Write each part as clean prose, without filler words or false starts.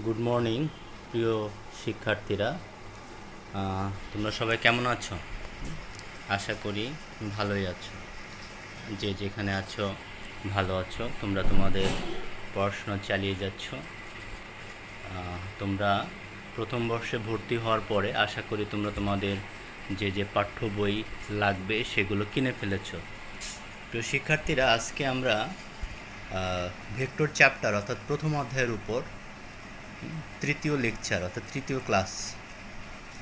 Good morning প্রিয় শিক্ষার্থীরা। তোমরা সবাই কেমন আছো? আশা করি ভালোই আছো। যে যেখানে আছো ভালো আছো। তোমরা তোমাদের পড়াশোনা চালিয়ে যাচ্ছ। তোমরা প্রথম বর্ষে ভর্তি হওয়ার পরে আশা করি তোমরা তোমাদের যে পাঠ্য বই লাগবে সেগুলো কিনে ফেলেছো। প্রিয় শিক্ষার্থীরা, আজকে আমরা ভেক্টর চ্যাপ্টার অর্থাৎ প্রথম অধ্যায়ের উপর তৃতীয় লেকচার অর্থাৎ তৃতীয় ক্লাস।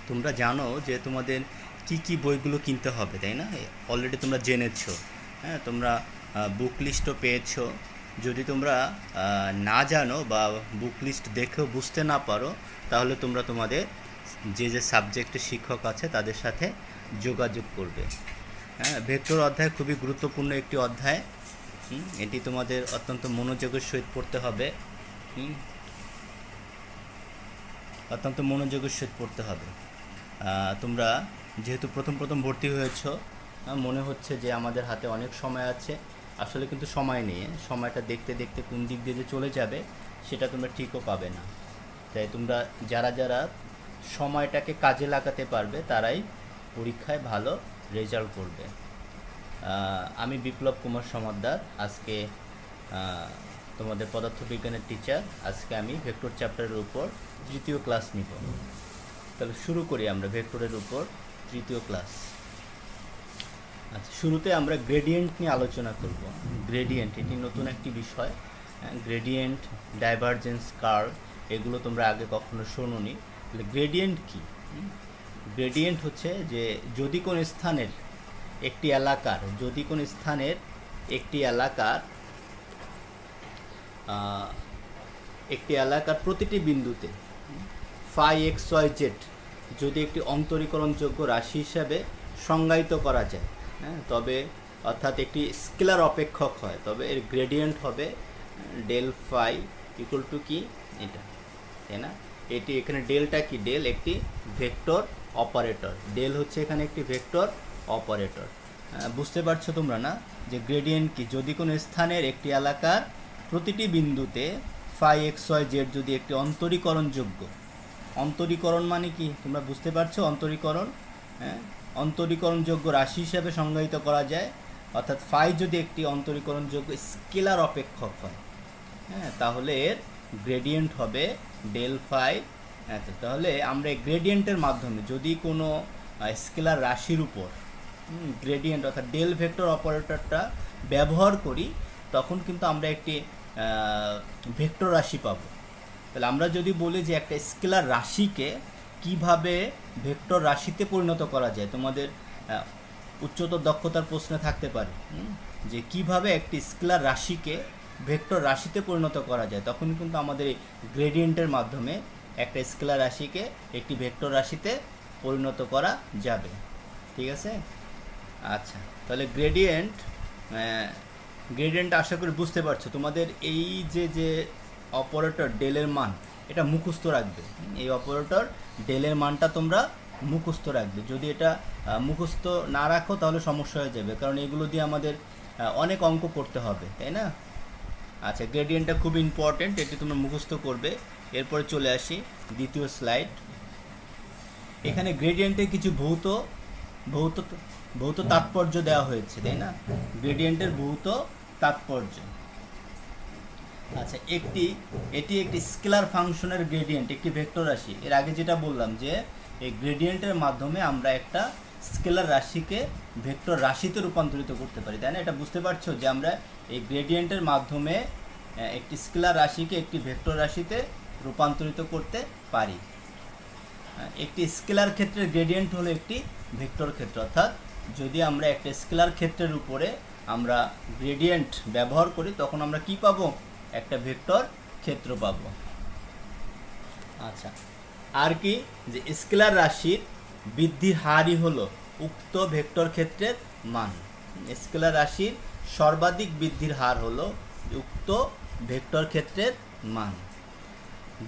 তোমরা জানো যে তোমাদের কি বইগুলো কিনতে হবে, তাই না? অলরেডি তোমরা জেনেছো। হ্যাঁ, তোমরা বুক লিস্টও পেয়েছো। যদি তোমরা না জানো বা বুক লিস্ট দেখেও বুঝতে না পারো, তাহলে তোমরা তোমাদের যে সাবজেক্টের শিক্ষক আছে তাদের সাথে যোগাযোগ করবে। হ্যাঁ, ভেক্টর অধ্যায় খুবই গুরুত্বপূর্ণ একটি অধ্যায়। এটি তোমাদের অত্যন্ত মনোযোগের সহিত পড়তে হবে। অত্যন্ত মনোযোগের সহিত পড়তে হবে। তোমরা যেহেতু প্রথম ভর্তি হয়েছ, মনে হচ্ছে যে আমাদের হাতে অনেক সময় আছে। আসলে কিন্তু সময় নেই। সময়টা দেখতে দেখতে কোন দিক দিয়ে যে চলে যাবে সেটা তোমরা ঠিকও পাবে না। তাই তোমরা যারা সময়টাকে কাজে লাগাতে পারবে তারাই পরীক্ষায় ভালো রেজাল্ট করবে। আমি বিপ্লব কুমার সমাদ্দার, আজকে তোমাদের পদার্থবিজ্ঞানের টিচার। আজকে আমি ভেক্টর চ্যাপ্টারের উপর তৃতীয় ক্লাস নিব। তাহলে শুরু করি আমরা ভেক্টরের উপর তৃতীয় ক্লাস। আচ্ছা, শুরুতে আমরা গ্রেডিয়েন্ট নিয়ে আলোচনা করব। গ্রেডিয়েন্ট এটি নতুন একটি বিষয়। গ্রেডিয়েন্ট, ডাইভারজেন্স কার্ভ এগুলো তোমরা আগে কখনো শোনোনি। তাহলে গ্রেডিয়েন্ট কি? গ্রেডিয়েন্ট হচ্ছে যে যদি কোন স্থানের একটি এলাকার প্রতিটি বিন্দুতে ফাই এক্স ওয়াই জেড যদি একটি অন্তরীকরণযোগ্য রাশি হিসাবে সংজ্ঞায়িত করা যায়, তবে অর্থাৎ একটি স্কেলার অপেক্ষক হয়, তবে এর গ্রেডিয়েন্ট হবে ডেল ফাই ইকুয়াল টু কি এটা, তাই না? এটি এখানে ডেলটা কি? ডেল একটি ভেক্টর অপারেটর। ডেল হচ্ছে এখানে একটি ভেক্টর অপারেটর। বুঝতে পারছো তোমরা না যে গ্রেডিয়েন্ট কি? যদি কোনো স্থানের একটি এলাকার প্রতিটি বিন্দুতে ফাই এক্স ওয়াই জেড যদি একটি অন্তরীকরণ মানে কি তোমরা বুঝতে পারছো? অন্তরীকরণযোগ্য রাশি হিসাবে সংজ্ঞায়িত করা যায়, অর্থাৎ ফাই যদি একটি অন্তরীকরণযোগ্য স্কেলার অপেক্ষক হয়, তাহলে এর গ্রেডিয়েন্ট হবে ডেল ফাই। তাহলে আমরা গ্রেডিয়েন্টের মাধ্যমে যদি কোনো স্কেলার রাশির উপর গ্রেডিয়েন্ট অর্থাৎ ডেল ভেক্টর অপারেটরটা ব্যবহার করি, তখন কিন্তু আমরা একটি ভেক্টর রাশি পাবো। তাহলে আমরা যদি বলি যে একটা স্কেলার রাশিকে কিভাবে ভেক্টর রাশিতে পরিণত করা যায়, তোমাদের উচ্চতর দক্ষতার প্রশ্নে থাকতে পারে যে কিভাবে একটি স্কেলার রাশিকে ভেক্টর রাশিতে পরিণত করা যায়, তখন কিন্তু আমাদের এই গ্রেডিয়েন্টের মাধ্যমে একটা স্কেলার রাশিকে একটি ভেক্টর রাশিতে পরিণত করা যাবে। ঠিক আছে? আচ্ছা, তাহলে গ্রেডিয়েন্ট আশা করি বুঝতে পারছো। তোমাদের এই যে অপারেটর ডেলের মান, এটা মুখস্থ রাখবে। এই অপারেটর ডেলের মানটা তোমরা মুখস্থ রাখবে। যদি এটা মুখস্থ না রাখো তাহলে সমস্যা হয়ে যাবে, কারণ এগুলো দিয়ে আমাদের অনেক অঙ্ক করতে হবে, তাই না? আচ্ছা, গ্রেডিয়েন্টটা খুব ইম্পর্টেন্ট, এটি তোমরা মুখস্থ করবে। এরপরে চলে আসি দ্বিতীয় স্লাইড। এখানে গ্রেডিয়েন্টের কিছু ভৌত তাৎপর্য দেওয়া হয়েছে, তাই না? গ্রেডিয়েন্টের ভৌত তাৎপর্য। আচ্ছা, এটি একটি স্কেলার ফাংশনের গ্রেডিয়েন্ট, একটি ভেক্টর রাশি। এর আগে যেটা বললাম যে এই গ্রেডিয়েন্টের মাধ্যমে আমরা একটা স্কেলার রাশিকে ভেক্টর রাশিতে রূপান্তরিত করতে পারি, তাই না? এটা বুঝতে পারছো যে আমরা এই গ্রেডিয়েন্টের মাধ্যমে একটি স্কেলার রাশিকে একটি ভেক্টর রাশিতে রূপান্তরিত করতে পারি। একটি স্কেলার ক্ষেত্রের গ্রেডিয়েন্ট হলো একটি ভেক্টর ক্ষেত্র, অর্থাৎ যদি আমরা একটা স্কেলার ক্ষেত্রের উপরে আমরা গ্রেডিয়েন্ট ব্যবহার করি, তখন আমরা কি পাবো? একটা ভেক্টর ক্ষেত্র পাবো। আচ্ছা, আর কি যে স্কেলার রাশির বৃদ্ধির হারই হলো উক্ত ভেক্টর ক্ষেত্রের মান। স্কেলার রাশির সর্বাধিক বৃদ্ধির হার হলো উক্ত ভেক্টর ক্ষেত্রের মান।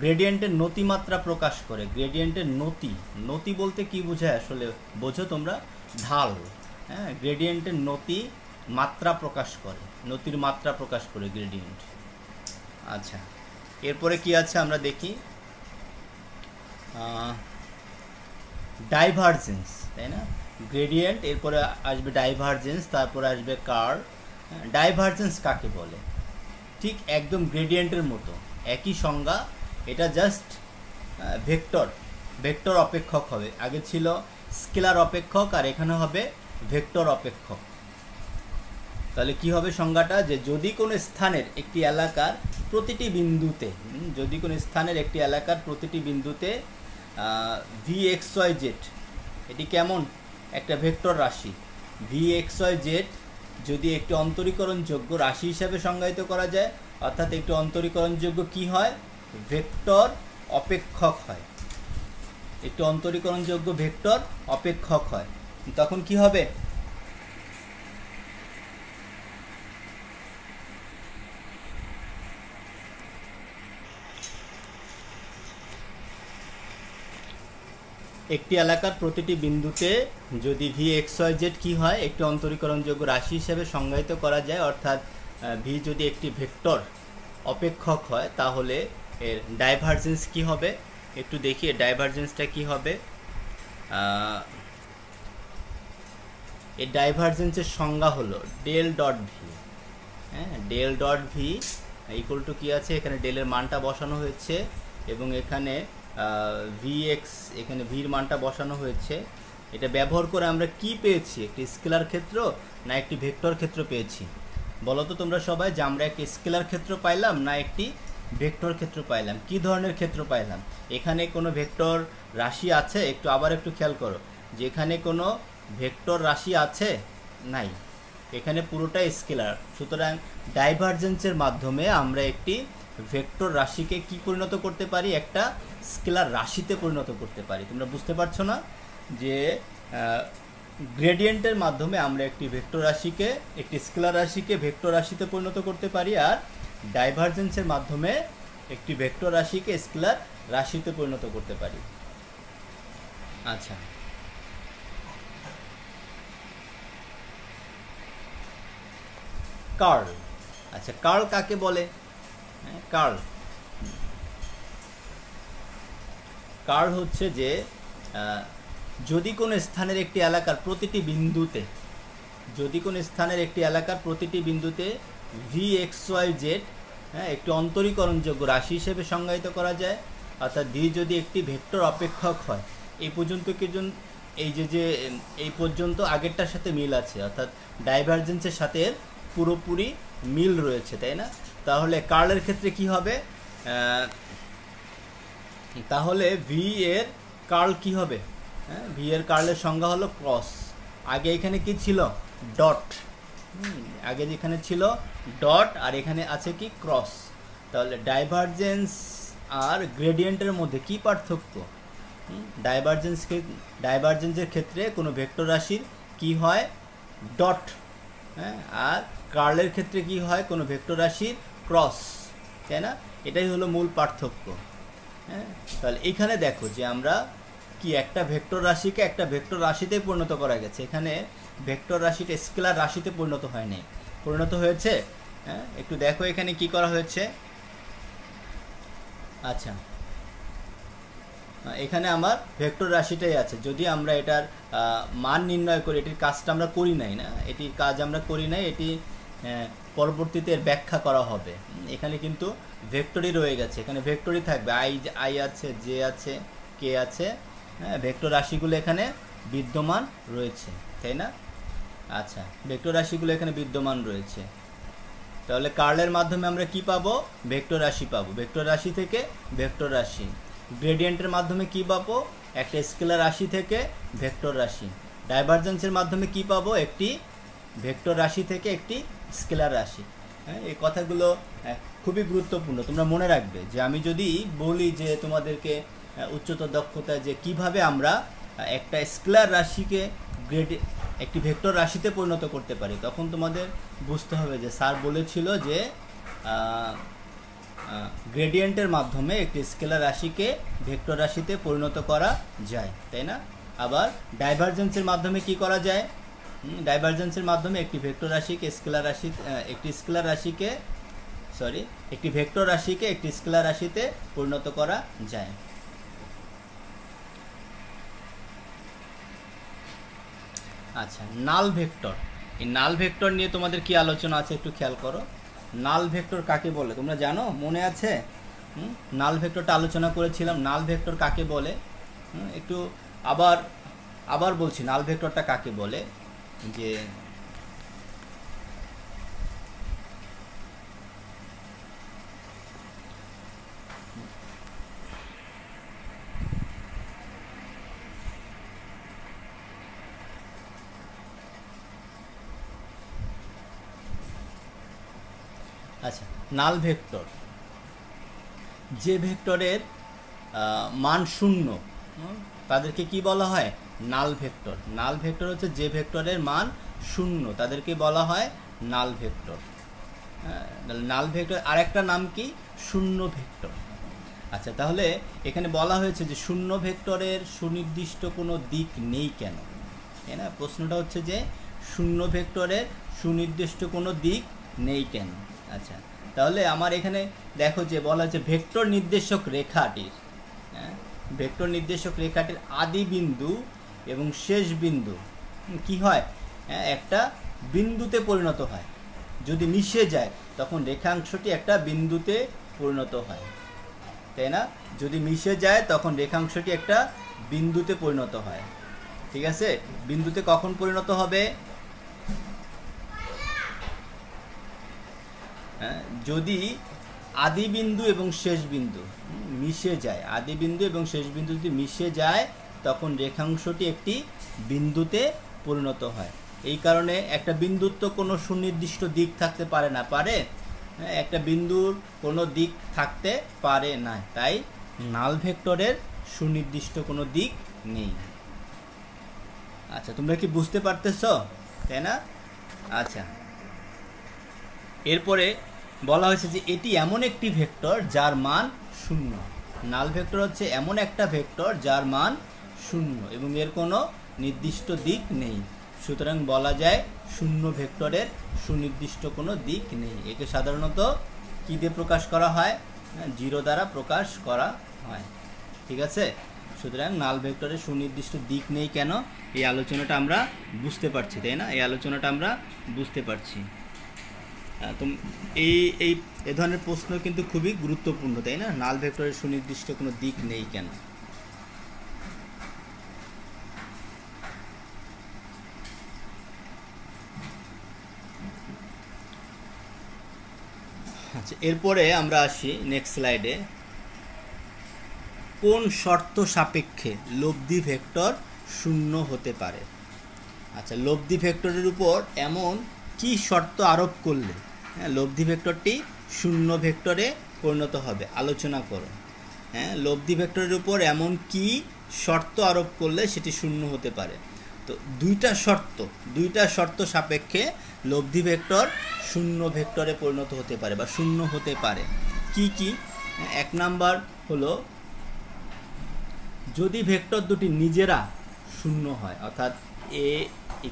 গ্রেডিয়েন্টের নতিমাত্রা প্রকাশ করে। গ্রেডিয়েন্টের নতি বলতে কি বোঝায় আসলে বোঝো তোমরা? ঢাল। গ্রেডিয়েন্টের নতির মাত্রা প্রকাশ করে গ্রেডিয়েন্ট। আচ্ছা, এরপরে কি আছে আমরা দেখি। ডাইভারজেন্স, তাই না? গ্রেডিয়েন্ট, এরপরে আসবে ডাইভারজেন্স, তারপরে আসবে কার্ল। ডাইভারজেন্স কাকে বলে? ঠিক একদম গ্রেডিয়েন্টের মতো, একই সংজ্ঞা। এটা জাস্ট ভেক্টর অপেক্ষক হবে। আগে ছিল স্কেলার অপেক্ষক, আর এখানে হবে ভেক্টর অপেক্ষক। তাহলে কি হবে সংজ্ঞাটা? যে যদি কোনো স্থানের একটি এলাকার প্রতিটি বিন্দুতে, যদি কোনো স্থানের একটি এলাকার প্রতিটি বিন্দুতে ভি এক্স ওয়াই জেড, এটি কেমন? একটা ভেক্টর রাশি। ভি এক্স ওয়াই জেড যদি একটি অন্তরীকরণযোগ্য রাশি হিসাবে সংজ্ঞায়িত করা যায়, অর্থাৎ একটি অন্তরীকরণযোগ্য কি হয়? ভেক্টর অপেক্ষক হয়। একটি অন্তরীকরণযোগ্য ভেক্টর অপেক্ষক হয়, তখন কি হবে? একটি এলাকার প্রতিটি বিন্দুতে যদি ভি এক্স ওয়াই জেড কী হয়? একটি অন্তরীকরণযোগ্য রাশি হিসেবে সংজ্ঞায়িত করা যায়, অর্থাৎ ভি যদি একটি ভেক্টর অপেক্ষক হয়, তাহলে এর ডাইভারজেন্স কি হবে? একটু দেখি এর ডাইভারজেন্সটা কি হবে। এর ডাইভারজেন্সের সংজ্ঞা হলো ডেল ডট ভি। হ্যাঁ, del dot V equal to কী আছে? এখানে ডেলের মানটা বসানো হয়েছে, এবং এখানে ভি এক্স, এখানে ভির মানটা বসানো হয়েছে। এটা ব্যবহার করে আমরা কি পেয়েছি? একটি স্কেলার ক্ষেত্র না একটি ভেক্টর ক্ষেত্র পেয়েছি? বলো তো তোমরা সবাই, যে আমরা একটি স্কেলার ক্ষেত্র পাইলাম না একটি ভেক্টর ক্ষেত্র পাইলাম? কি ধরনের ক্ষেত্র পাইলাম? এখানে কোনো ভেক্টর রাশি আছে? আবার একটু খেয়াল করো, যে এখানে কোনো ভেক্টর রাশি আছে? নাই, এখানে পুরোটাই স্কেলার। সুতরাং ডাইভারজেন্সের মাধ্যমে আমরা একটি ভেক্টর রাশিকে কি পরিণত করতে পারি? একটা স্কেলার রাশিতে পরিণত করতে পারি। তোমরা বুঝতে পারছো না যে গ্রেডিয়েন্টের মাধ্যমে আমরা একটি ভেক্টর রাশিকে, একটি স্কেলার রাশিকে ভেক্টর রাশিতে পরিণত করতে পারি, আর ডাইভারজেন্সের মাধ্যমে একটি ভেক্টর রাশিকে স্কেলার রাশিতে পরিণত করতে পারি। আচ্ছা, কার্ল। আচ্ছা, কার্ল কাকে বলে? কার্ল কার্ল হচ্ছে যে যদি কোনো স্থানের একটি এলাকার প্রতিটি বিন্দুতে, যদি কোনো স্থানের একটি এলাকার প্রতিটি বিন্দুতে ভি এক্স ওয়াই জেড একটি অন্তরীকরণযোগ্য রাশি হিসেবে সংজ্ঞায়িত করা যায়, অর্থাৎ ভি যদি একটি ভেক্টর অপেক্ষক হয়। এই পর্যন্ত এই পর্যন্ত আগেরটার সাথে মিল আছে, অর্থাৎ ডাইভারজেন্সের সাথে পুরোপুরি মিল রয়েছে, তাই না? তাহলে কার্লের ক্ষেত্রে কি হবে? তাহলে ভি এর কার্ল কি হবে? ভি এর কার্লের সংজ্ঞা হলো ক্রস। আগে এখানে কি ছিল? ডট। আগে যেখানে ছিল ডট, আর এখানে আছে কি? ক্রস। তাহলে ডাইভারজেন্স আর গ্রেডিয়েন্টের মধ্যে কি পার্থক্য? ডাইভারজেন্সের ক্ষেত্রে কোনো ভেক্টর রাশির কি হয়? ডট। হ্যাঁ, আর কার্লের ক্ষেত্রে কি হয়? কোনো ভেক্টর রাশির ক্রস, তাই না? এটাই হলো মূল পার্থক্য। হ্যাঁ, তাহলে এখানে দেখো যে আমরা কি একটা ভেক্টর রাশিকে একটা ভেক্টর রাশিতে পরিণত করা গেছে। এখানে ভেক্টর রাশিটা স্কেলার রাশিতে পরিণত হয়নি, পরিণত হয়েছে। হ্যাঁ, একটু দেখো এখানে কি করা হয়েছে। আচ্ছা, এখানে আমার ভেক্টর রাশিটাই আছে। যদি আমরা এটার মান নির্ণয় করি, এটির কাজটা আমরা করি নাই, না এটির কাজ আমরা করি নাই, এটি পরবর্তীতে এর ব্যাখ্যা করা হবে। এখানে কিন্তু ভেক্টরই রয়ে গেছে, এখানে ভেক্টরই থাকবে। আই আছে, জে আছে, কে আছে। হ্যাঁ, ভেক্টর রাশিগুলো এখানে বিদ্যমান রয়েছে, তাই না? আচ্ছা, ভেক্টর রাশিগুলো এখানে বিদ্যমান রয়েছে। তাহলে কার্লের মাধ্যমে আমরা কি পাবো? ভেক্টর রাশি পাবো। ভেক্টর রাশি থেকে ভেক্টর রাশি। গ্রেডিয়েন্টের মাধ্যমে কি পাবো? একটা স্কেলার রাশি থেকে ভেক্টর রাশি। ডাইভারজেন্সের মাধ্যমে কি পাবো? একটি ভেক্টর রাশি থেকে একটি স্কেলার রাশি। হ্যাঁ, এই কথাগুলো খুবই গুরুত্বপূর্ণ, তোমরা মনে রাখবে। যে আমি যদি বলি যে তোমাদেরকে উচ্চতর দক্ষতা, যে কিভাবে আমরা একটা স্কেলার রাশিকে একটি ভেক্টর রাশিতে পরিণত করতে পারি, তখন তোমাদের বুঝতে হবে যে স্যার বলেছিল যে গ্রেডিয়েন্টের মাধ্যমে একটি স্কেলার রাশিকে ভেক্টর রাশিতে পরিণত করা যায়, তাই না? আবার ডাইভারজেন্সের মাধ্যমে কি করা যায়? ডাইভারজেন্সের মাধ্যমে একটি ভেক্টর রাশিকে একটি ভেক্টর রাশিকে একটি স্কেলার রাশিতে পরিণত করা যায়। আচ্ছা, নাল ভেক্টর। এই নাল ভেক্টর নিয়ে তোমাদের কি আলোচনা আছে একটু খেয়াল করো। নাল ভেক্টর কাকে বলে তোমরা জানো, মনে আছে? নাল ভেক্টরটা আলোচনা করেছিলাম। নাল ভেক্টর কাকে বলে একটু আবার আবার বলছি, নাল ভেক্টরটা কাকে বলে। যে আচ্ছা, নাল ভেক্টর যে ভেক্টরের মান শূন্য তাদেরকে কি বলা হয়? নাল ভেক্টর। নাল ভেক্টর হচ্ছে যে ভেক্টরের মান শূন্য তাদেরকে বলা হয় নাল ভেক্টর। নাল ভেক্টর আরেকটা নাম কি? শূন্য ভেক্টর। আচ্ছা, তাহলে এখানে বলা হয়েছে যে শূন্য ভেক্টরের সুনির্দিষ্ট কোনো দিক নেই কেন, তাই না? প্রশ্নটা হচ্ছে যে শূন্য ভেক্টরের সুনির্দিষ্ট কোনো দিক নেই কেন। আচ্ছা, তাহলে আমার এখানে দেখো যে বলা হচ্ছে ভেক্টর নির্দেশক রেখাটির, ভেক্টর নির্দেশক রেখাটির আদি বিন্দু এবং শেষ বিন্দু কি হয়? একটা বিন্দুতে পরিণত হয়। যদি মিশে যায় তখন রেখাংশটি একটা বিন্দুতে পরিণত হয়, তাই না? যদি মিশে যায় তখন রেখাংশটি একটা বিন্দুতে পরিণত হয়। ঠিক আছে, বিন্দুতে কখন পরিণত হবে? যদি আদি বিন্দু এবং শেষ বিন্দু মিশে যায়। আদি বিন্দু এবং শেষ বিন্দু যদি মিশে যায় তখন রেখাংশটি একটি বিন্দুতে পরিণত হয়। এই কারণে একটা বিন্দুর তো কোনো সুনির্দিষ্ট দিক থাকতে পারে না, পারে? একটা বিন্দুর কোনো দিক থাকতে পারে না, তাই নাল ভেক্টরের সুনির্দিষ্ট কোনো দিক নেই। আচ্ছা, তোমরা কি বুঝতে পারতেছো, তাই না? আচ্ছা, এরপরে বলা হয়েছে যে এটি এমন একটি ভেক্টর যার মান শূন্য। নাল ভেক্টর হচ্ছে এমন একটা ভেক্টর যার মান শূন্য এবং এর কোনো নির্দিষ্ট দিক নেই। সুতরাং বলা যায় শূন্য ভেক্টরের সুনির্দিষ্ট কোনো দিক নেই। একে সাধারণত কী দিয়ে প্রকাশ করা হয়? জিরো দ্বারা প্রকাশ করা হয়। ঠিক আছে, সুতরাং নাল ভেক্টরের সুনির্দিষ্ট দিক নেই কেন, এই আলোচনাটা আমরা বুঝতে পারছি, তাই না? এই আলোচনাটা আমরা বুঝতে পারছি। তো এই ধরনের প্রশ্ন কিন্তু খুবই গুরুত্বপূর্ণ, তাই না? নাল ভেক্টরের সুনির্দিষ্ট কোনো দিক নেই কেন। আচ্ছা, এরপরে আমরা আসি নেক্সট স্লাইডে। কোন শর্ত সাপেক্ষে লব্ধি ভেক্টর শূন্য হতে পারে? আচ্ছা, লব্ধি ভেক্টরের উপর এমন কি শর্ত আরোপ করলে লব্ধি ভেক্টরটি শূন্য ভেক্টরে পরিণত হবে? আলোচনা করো। লব্ধি ভেক্টরের উপর এমন কি শর্ত আরোপ করলে সেটি শূন্য হতে পারে? তো দুইটা শর্ত সাপেক্ষে লব্ধি ভেক্টর শূন্য ভেক্টরে পরিণত হতে পারে বা শূন্য হতে পারে। কি কি? এক নাম্বার হলো যদি ভেক্টর দুটি নিজেরা শূন্য হয়, অর্থাৎ a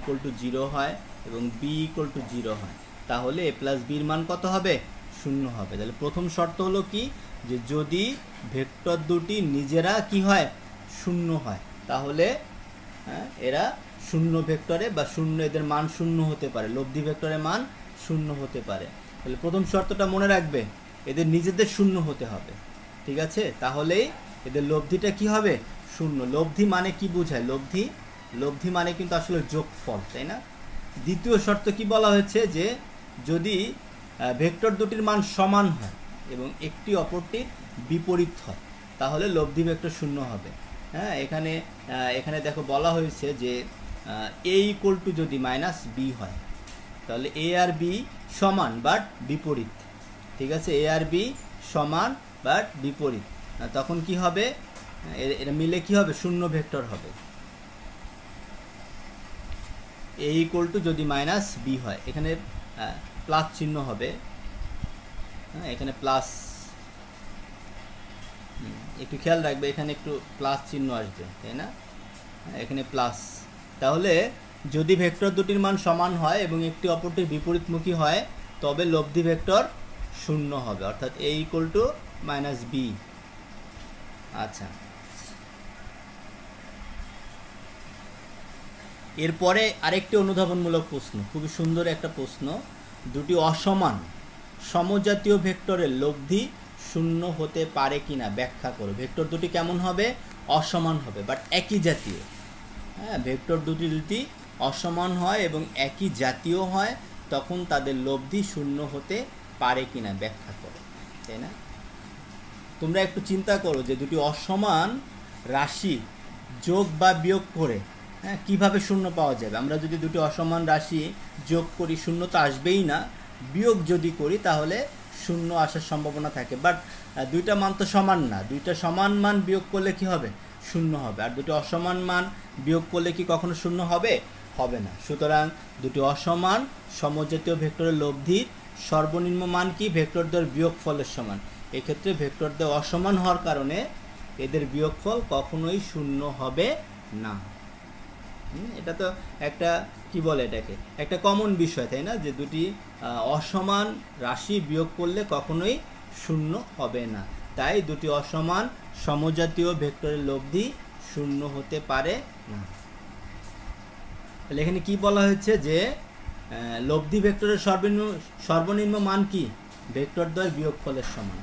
= 0 হয় এবং b = 0 হয়, তাহলে a + b এর মান কত হবে? শূন্য হবে। তাহলে প্রথম শর্ত হলো কি? যে যদি ভেক্টর দুটি নিজেরা কি হয়? শূন্য হয়, তাহলে এরা শূন্য ভেক্টরে বা শূন্য, এদের মান শূন্য হতে পারে, লব্ধি ভেক্টরের মান শূন্য হতে পারে। তাহলে প্রথম শর্তটা মনে রাখবে, এদের নিজেদের শূন্য হতে হবে। ঠিক আছে, তাহলেই এদের লব্ধিটা কি হবে? শূন্য। লব্ধি মানে কি বোঝায়? লব্ধি মানে কিন্তু আসলে যোগফল, তাই না? দ্বিতীয় শর্ত কি বলা হয়েছে? যে যদি ভেক্টর দুটির মান সমান হয় এবং একটি অপরটির বিপরীত হয়, তাহলে লব্ধি ভেক্টর শূন্য হবে। এখানে দেখো বলা হয়েছে যে a = যদি -b হয়, তাহলে a আর b সমান বাট বিপরীত। ঠিক আছে, a আর b সমান বাট বিপরীত, তখন কি হবে? এরা মিলে কি হবে? শূন্য ভেক্টর হবে। a = যদি -b হয়, এখানে প্লাস চিহ্ন হবে, এখানে প্লাস, একটু খেয়াল রাখবে, এখানে একটু প্লাস চিহ্ন আসবে, তাই না? এখানে প্লাস। তাহলে যদি ভেক্টর দুটির মান সমান হয় এবং একটি অপরটির বিপরীতমুখী হয়, তবে লব্ধি ভেক্টর শূন্য হবে, অর্থাৎ a = -b। আচ্ছা, এরপরে আরেকটি অনুধাবনমূলক প্রশ্ন, খুবই সুন্দর একটা প্রশ্ন। দুটি অসমান সমজাতীয় ভেক্টরের লব্ধি শূন্য হতে পারে কিনা ব্যাখ্যা করো। ভেক্টর দুটি কেমন হবে? অসমান হবে, বাট একই জাতীয়। হ্যাঁ, ভেক্টর দুটি অসমান হয় এবং একই জাতীয় হয়, তখন তাদের লব্ধি শূন্য হতে পারে কিনা ব্যাখ্যা করো, তাই না? তোমরা একটু চিন্তা করো যে দুটি অসমান রাশি যোগ বা বিয়োগ করে, হ্যাঁ, কীভাবে শূন্য পাওয়া যাবে? আমরা যদি দুটি অসমান রাশি যোগ করি, শূন্য তো আসবেই না। বিয়োগ যদি করি তাহলে শূন্য আসার সম্ভাবনা থাকে, বাট দুইটা মান তো সমান না। দুইটা সমান মান বিয়োগ করলে কি হবে? শূন্য হবে। আর দুটি অসমান মান বিয়োগ করলে কি কখনো শূন্য হবে? হবে না। সুতরাং দুটি অসমান সমজাতীয় ভেক্টরের লব্ধির সর্বনিম্ন মান কি? ভেক্টরদ্বয়ের বিয়োগফলের সমান। এক্ষেত্রে ভেক্টরদ্বয় অসমান হওয়ার কারণে এদের বিয়োগফল কখনোই শূন্য হবে না। এটা তো একটা কি বলে, এটাকে একটা কমন বিষয়, তাই না? যে দুটি অসমান রাশি বিয়োগ করলে কখনোই শূন্য হবে না। তাই দুটি অসমান সমজাতীয় ভেক্টরের লব্ধি শূন্য হতে পারে না। তাহলে এখানে কি বলা হয়েছে যে লব্ধি ভেক্টরের সর্বনিম্ন মান কি? ভেক্টরদ্বয়ের বিয়োগফলের সমান।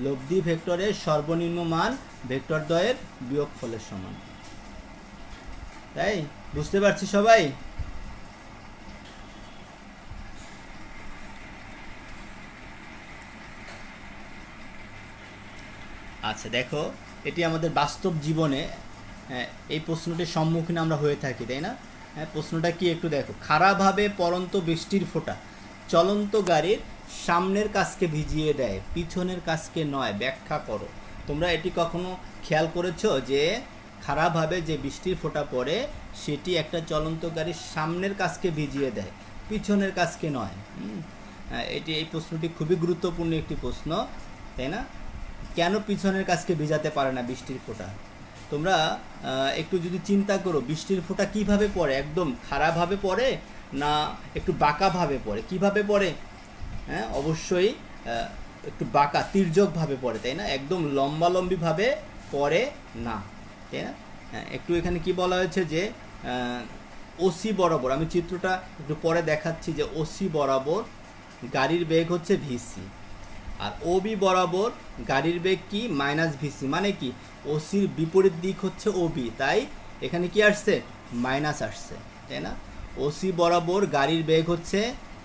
লব্ধি ভেক্টরের সর্বনিম্ন মান ভেক্টরদ্বয়ের বিয়োগফলের সমান। তাই বুঝতে পারছি সবাই? আচ্ছা, দেখো, এটি আমাদের বাস্তব জীবনে এই প্রশ্নটির সম্মুখীন আমরা হয়ে থাকি, তাই না? হ্যাঁ, প্রশ্নটা কি একটু দেখো। খারাপভাবে পড়ন্ত বৃষ্টির ফোঁটা চলন্ত গাড়ির সামনের কাছকে ভিজিয়ে দেয়, পিছনের কাছকে নয়, ব্যাখ্যা করো। তোমরা এটি কখনো খেয়াল করেছো যে খারাপভাবে যে বৃষ্টির ফোঁটা পড়ে সেটি একটা চলন্ত গাড়ির সামনের কাছকে ভিজিয়ে দেয়, পিছনের কাছকে নয়? এই প্রশ্নটি খুবই গুরুত্বপূর্ণ একটি প্রশ্ন, তাই না? কেন পিছনের কাছকে ভিজাতে পারে না বৃষ্টির ফোঁটা? তোমরা একটু যদি চিন্তা করো, বৃষ্টির ফোঁটা কিভাবে পড়ে? একদম খারাপভাবে পড়ে না একটু বাঁকাভাবে পড়ে? কিভাবে পড়ে? হ্যাঁ, অবশ্যই একটু বাঁকা তির্যকভাবে পড়ে, তাই না? একদম লম্বালম্বিভাবে পড়ে না, তাই না? একটু এখানে কি বলা হয়েছে যে ওসি বরাবর, আমি চিত্রটা একটু পরে দেখাচ্ছি, যে ওসি বরাবর গাড়ির বেগ হচ্ছে ভিসি, আর ওবি বরাবর গাড়ির বেগ কি? Minus VC. মানে কি? ওসির বিপরীত দিক হচ্ছে ওবি, তাই এখানে কি আসছে? মাইনাস আসছে, তাই না? ওসি বরাবর গাড়ির বেগ হচ্ছে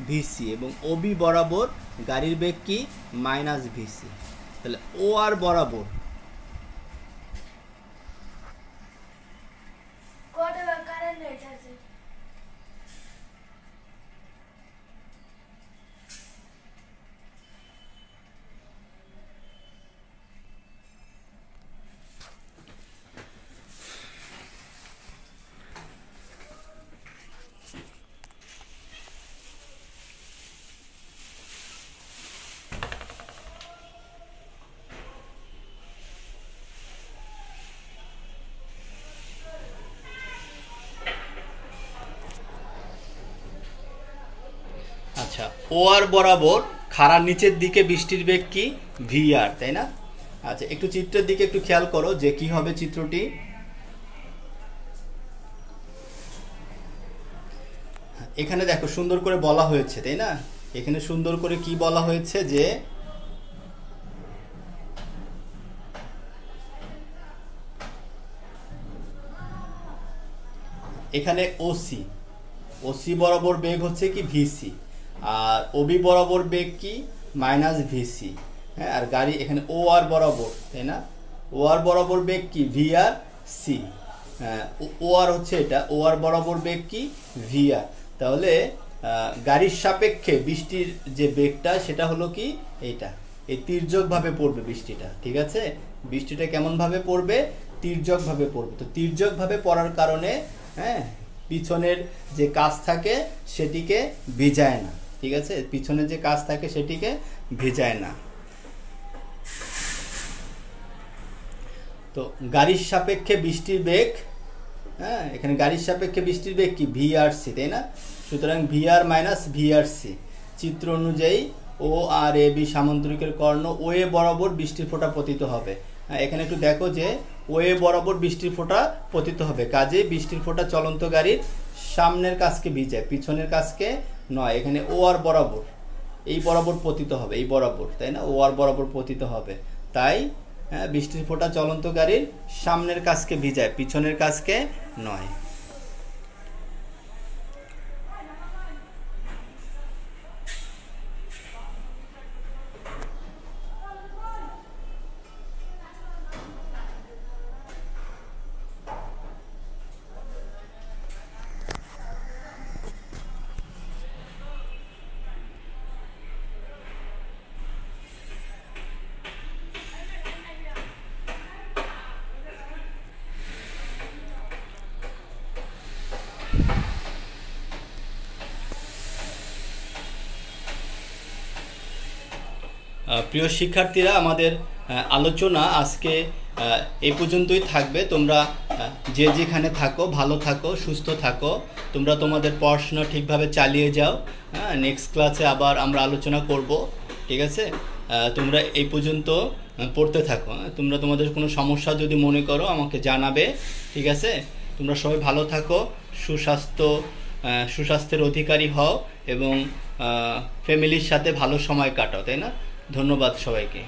ভিসি এবং ওবি বরাবর গাড়ির বেগ কি? Minus VC. তাহলে ও আর বরাবর আচ্ছা, ও আর বরাবর খাড়ার নিচের দিকে বৃষ্টির বেগ কি? ভি আর, তাই না? আচ্ছা, একটু চিত্রের দিকে একটু খেয়াল করো যে কি হবে চিত্রটি। এখানে দেখো সুন্দর করে বলা হয়েছে, তাই না? এখানে সুন্দর করে কি বলা হয়েছে যে এখানে ওসি, ওসি বরাবর বেগ হচ্ছে কি? ভিসি, আর ওবি বরাবর বেগ কি? Minus VC. হ্যাঁ, আর গাড়ি এখানে ও আর বরাবর, তাই না? ও আর বরাবর বেগ কি? ভি আর সি। ও আর হচ্ছে এটা, ও আর বরাবর বেগ কি? ভি আর। তাহলে গাড়ির সাপেক্ষে বৃষ্টির যে বেগটা সেটা হলো কি? এইটা, এই তির্যকভাবে পড়বে বৃষ্টিটা, ঠিক আছে? বৃষ্টিটা কেমনভাবে পড়বে? তির্যকভাবে পড়বে। তো তির্যকভাবে পড়ার কারণে, হ্যাঁ, পিছনের যে কাজ থাকে সেটিকে ভিজায় না, ঠিক আছে? পিছনের যে কাজ থাকে সেটিকে ভিজায় না। তো গাড়ির সাপেক্ষে বৃষ্টির বেগ, হ্যাঁ, এখানে গাড়ির সাপেক্ষে বৃষ্টির বেগ কি? ভি আর সি, তাই না? সুতরাং ভি আর মাইনাস ভি আর সি। চিত্র অনুযায়ী ও আর এ বি সামান্তরিকের কর্ণ ও এ বরাবর বৃষ্টির ফোঁটা পতিত হবে। এখানে একটু দেখো যে ও এ বরাবর বৃষ্টির ফোঁটা পতিত হবে, কাজে বৃষ্টির ফোঁটা চলন্ত গাড়ির সামনের কাজকে ভিজায়, পিছনের কাজকে নয়। এখানে ও আর বরাবর, এই বরাবর পতিত হবে, এই বরাবর, তাই না? ও আর বরাবর পতিত হবে। তাই হ্যাঁ, বৃষ্টির ফোঁটা চলন্ত গাড়ির সামনের কাজকে ভিজায়, পিছনের কাজকে নয়। প্রিয় শিক্ষার্থীরা, আমাদের আলোচনা আজকে এই পর্যন্তই থাকবে। তোমরা যে যেখানে থাকো ভালো থাকো, সুস্থ থাকো, তোমরা তোমাদের পড়াশোনা ঠিকভাবে চালিয়ে যাও। হ্যাঁ, নেক্সট ক্লাসে আবার আমরা আলোচনা করব, ঠিক আছে? তোমরা এই পর্যন্ত পড়তে থাকো। তোমরা তোমাদের কোনো সমস্যা যদি মনে করো আমাকে জানাবে, ঠিক আছে? তোমরা সবাই ভালো থাকো, সুস্বাস্থ্যের অধিকারী হও এবং ফ্যামিলির সাথে ভালো সময় কাটাও, তাই না? ধন্যবাদ সবাইকে।